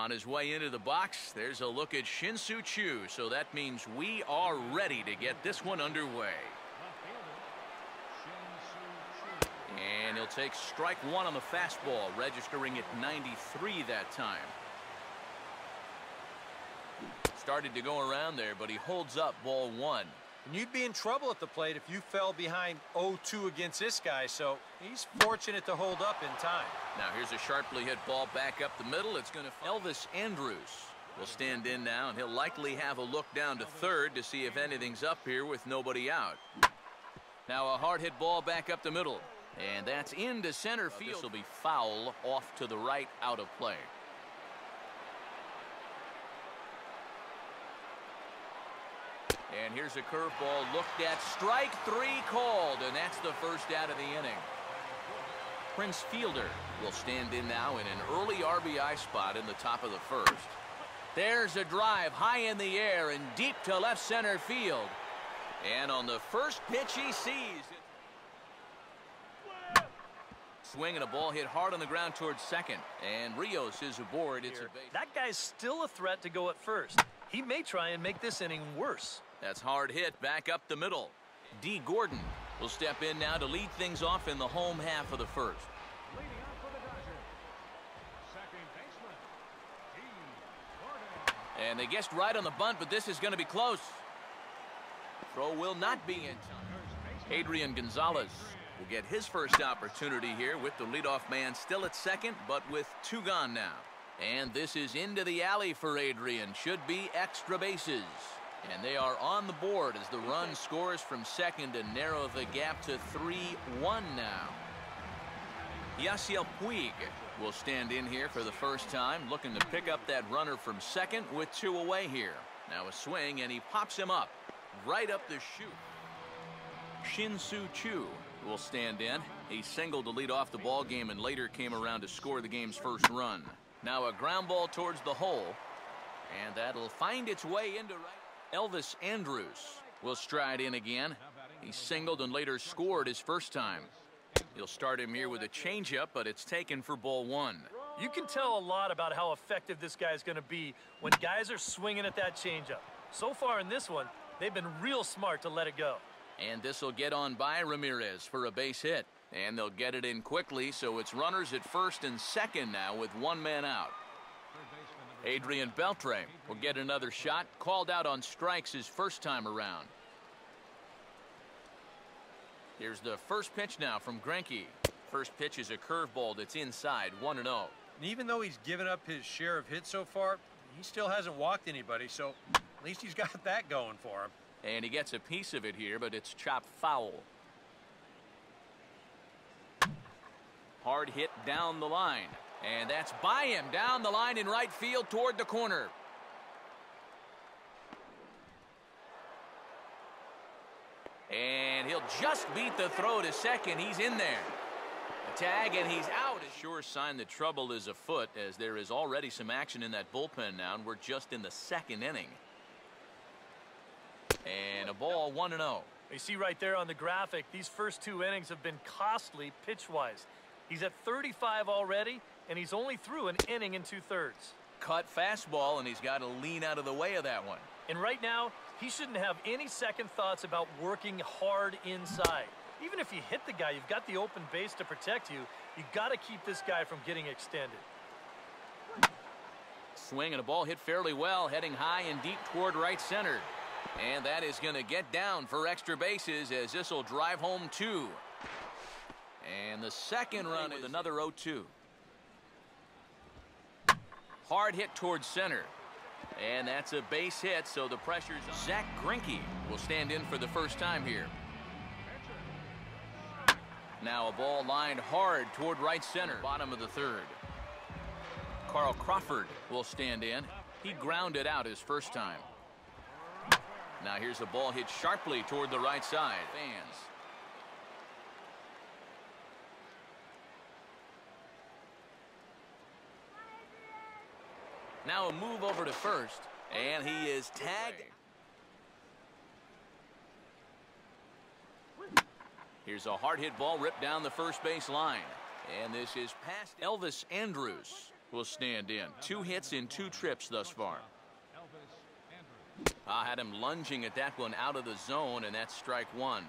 On his way into the box, there's a look at Shin-Soo Choo, so that means we are ready to get this one underway. And he'll take strike one on the fastball, registering at 93 that time. Started to go around there, but he holds up ball one. And you'd be in trouble at the plate if you fell behind 0-2 against this guy, so he's fortunate to hold up in time. Now here's a sharply hit ball back up the middle. It's going to Elvis Andrus will stand in now, and he'll likely have a look down to third to see if anything's up here with nobody out. Now a hard hit ball back up the middle, and that's into center field. This will be foul off to the right, out of play. And here's a curveball looked at, strike three called, and that's the first out of the inning. Prince Fielder will stand in now in an early RBI spot in the top of the first. There's a drive high in the air and deep to left center field. And on the first pitch he sees. Swing and a ball hit hard on the ground towards second. And Rios is aboard. It's a base. That guy's still a threat to go at first. He may try and make this inning worse. That's hard hit back up the middle. D. Gordon will step in now to lead things off in the home half of the first. Leading off for the Dodgers, second baseman, D. Gordon. And they guessed right on the bunt, but this is going to be close. Throw will not be in time. Adrian Gonzalez will get his first opportunity here with the leadoff man still at second, but with two gone now. And this is into the alley for Adrian. Should be extra bases. And they are on the board as the run scores from second to narrow the gap to 3-1 now. Yasiel Puig will stand in here for the first time, looking to pick up that runner from second with two away here. Now a swing, and he pops him up right up the chute. Shin-Soo Choo will stand in. He singled to lead off the ball game and later came around to score the game's first run. Now a ground ball towards the hole, and that'll find its way into right. Elvis Andrus will stride in again. He singled and later scored his first time. You'll start him here with a changeup, but it's taken for ball one. You can tell a lot about how effective this guy is going to be when guys are swinging at that changeup. So far in this one, they've been real smart to let it go. And this will get on by Ramirez for a base hit. And they'll get it in quickly, so it's runners at first and second now with one man out. Adrian Beltre will get another shot, called out on strikes his first time around. Here's the first pitch now from Greinke. First pitch is a curveball that's inside, 1-0. And even though he's given up his share of hits so far, he still hasn't walked anybody, so at least he's got that going for him. And he gets a piece of it here, but it's chopped foul. Hard hit down the line. And that's by him down the line in right field toward the corner. And he'll just beat the throw to second. He's in there. A tag, and he's out. A sure sign that trouble is afoot, as there is already some action in that bullpen now, and we're just in the second inning. And a ball, 1-0. You see right there on the graphic, these first two innings have been costly pitch-wise. He's at 35 already, and he's only through an inning and 2/3. Cut fastball, and he's got to lean out of the way of that one. And right now, he shouldn't have any second thoughts about working hard inside. Even if you hit the guy, you've got the open base to protect you. You've got to keep this guy from getting extended. Swing and a ball hit fairly well, heading high and deep toward right center. And that is going to get down for extra bases, as this will drive home two. And the second run with another 0-2. Hard hit towards center. And that's a base hit, so the pressure's on. Zach Greinke will stand in for the first time here. Now a ball lined hard toward right center, bottom of the third. Carl Crawford will stand in. He grounded out his first time. Now here's a ball hit sharply toward the right side. Fans. Now a move over to first, and he is tagged. Here's a hard hit ball ripped down the first base line. And this is past. Elvis Andrus will stand in. 2 hits in 2 trips thus far. I had him lunging at that one out of the zone, and that's strike 1.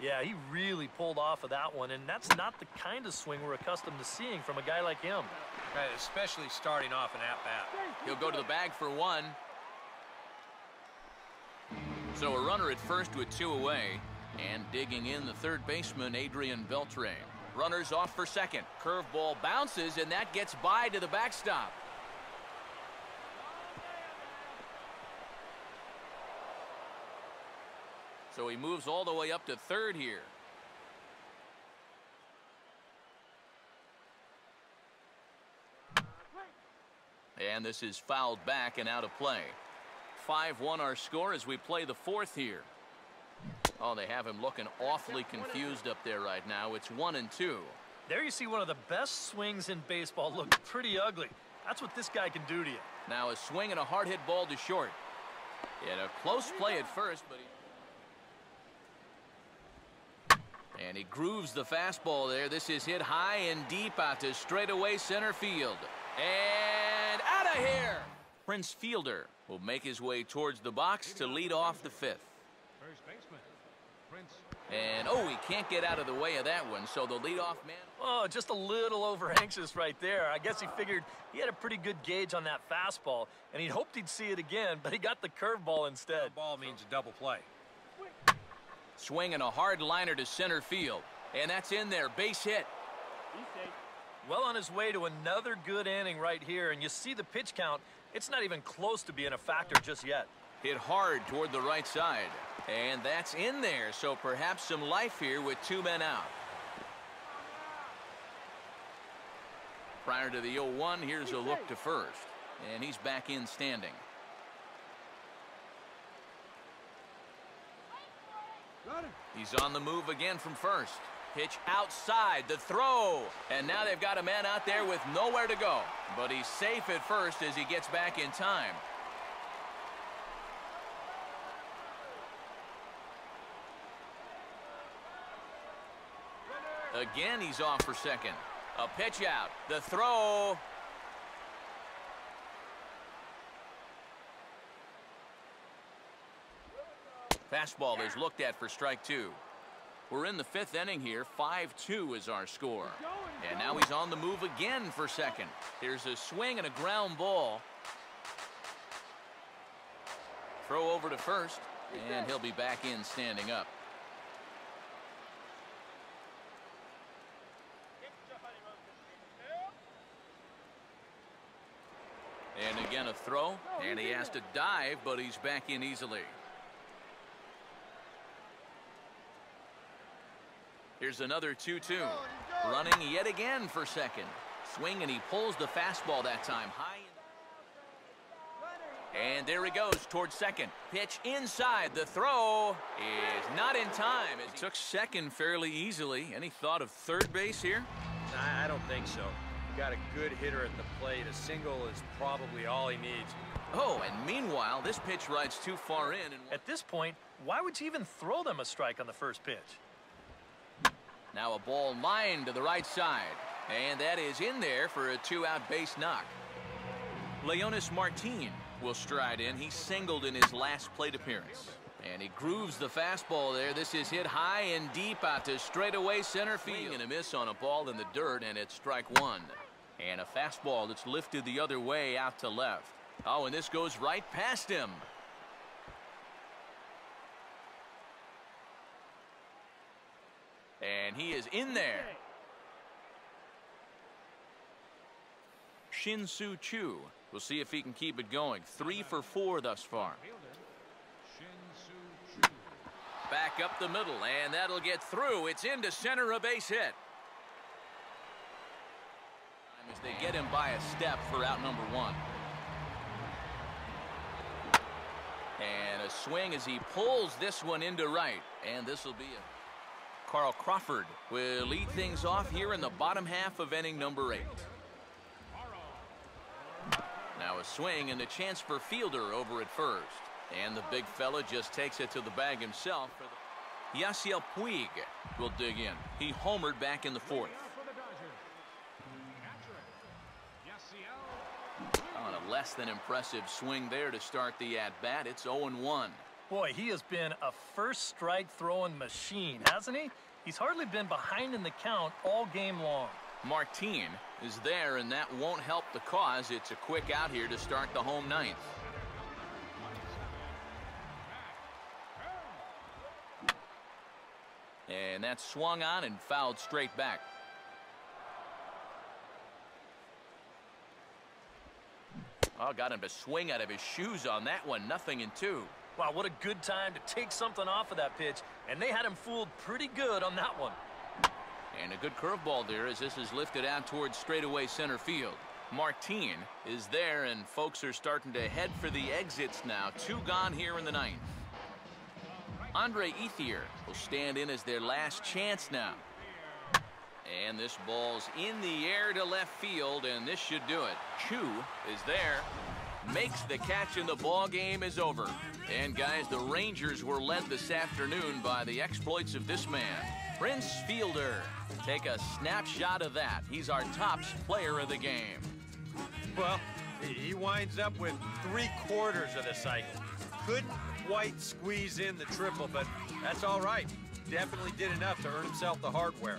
Yeah, he really pulled off of that one, and that's not the kind of swing we're accustomed to seeing from a guy like him. Right, especially starting off an at-bat. He'll go to the bag for 1. So a runner at first with 2 away, and digging in the third baseman, Adrian Beltre. Runners off for second. Curveball bounces, and that gets by to the backstop. So he moves all the way up to third here. And this is fouled back and out of play. 5-1 our score as we play the 4th here. Oh, they have him looking awfully confused up there right now. It's 1-2. There you see one of the best swings in baseball look pretty ugly. That's what this guy can do to you. Now a swing and a hard hit ball to short. In a close play at first, but and he grooves the fastball there. This is hit high and deep out to straightaway center field. And out of here! Prince Fielder will make his way towards the box to lead off the 5th. First baseman, Prince. And, oh, he can't get out of the way of that one, so the leadoff man. Oh, just a little over anxious right there. I guess he figured he had a pretty good gauge on that fastball, and he'd hoped he'd see it again, but he got the curveball instead. The ball means a double play. Swinging a hard liner to center field, and that's in there, base hit. Well on his way to another good inning right here, and you see the pitch count. It's not even close to being a factor just yet. Hit hard toward the right side, and that's in there, so perhaps some life here with 2 men out. Prior to the 0-1, here's a look to first, and he's back in standing. He's on the move again from first. Pitch outside, the throw, and now they've got a man out there with nowhere to go. But he's safe at first as he gets back in time. Again, he's off for second. A pitch out, the throw. Fastball is looked at for strike 2. We're in the 5th inning here. 5-2 is our score. And now he's on the move again for second. Here's a swing and a ground ball. Throw over to first, and he'll be back in standing up. And again a throw, and he has to dive, but he's back in easily. Here's another 2-2. Running yet again for second. Swing, and he pulls the fastball that time high. And there he goes towards second. Pitch inside. The throw is not in time. He took second fairly easily. Any thought of third base here? I don't think so. You got a good hitter at the plate. A single is probably all he needs. Oh, and meanwhile, this pitch rides too far in. And at this point, why would you even throw them a strike on the first pitch? Now a ball lined to the right side, and that is in there for a 2-out base knock. Leonis Martin will stride in. He singled in his last plate appearance, and he grooves the fastball there. This is hit high and deep out to straightaway center field. And a miss on a ball in the dirt, and it's strike 1. And a fastball that's lifted the other way out to left. Oh, and this goes right past him. And he is in there. Shin-Soo Choo. We'll see if he can keep it going. 3 for 4 thus far. Back up the middle, and that'll get through. It's into center, a base hit. As they get him by a step for out number 1. And a swing as he pulls this one into right. And this will be it. Carl Crawford will lead things off here in the bottom half of inning number 8. Now a swing and a chance for Fielder over at first. And the big fella just takes it to the bag himself. Yasiel Puig will dig in. He homered back in the 4th. On a less than impressive swing there to start the at-bat. It's 0-1. Boy, he has been a first strike throwing machine, hasn't he? He's hardly been behind in the count all game long. Martin is there, and that won't help the cause. It's a quick out here to start the home ninth. And that's swung on and fouled straight back. Oh, got him to swing out of his shoes on that one. 0-2. Wow, what a good time to take something off of that pitch, and they had him fooled pretty good on that one. And a good curveball there as this is lifted out towards straightaway center field. Martin is there, and folks are starting to head for the exits now. 2 gone here in the ninth. Andre Ethier will stand in as their last chance now. And this ball's in the air to left field, and this should do it. Chu is there, makes the catch, and the ball game is over. And guys, the Rangers were led this afternoon by the exploits of this man, Prince Fielder. Take a snapshot of that. He's our tops player of the game. Well, he winds up with 3/4 of the cycle. Couldn't quite squeeze in the triple, but that's all right. Definitely did enough to earn himself the hardware.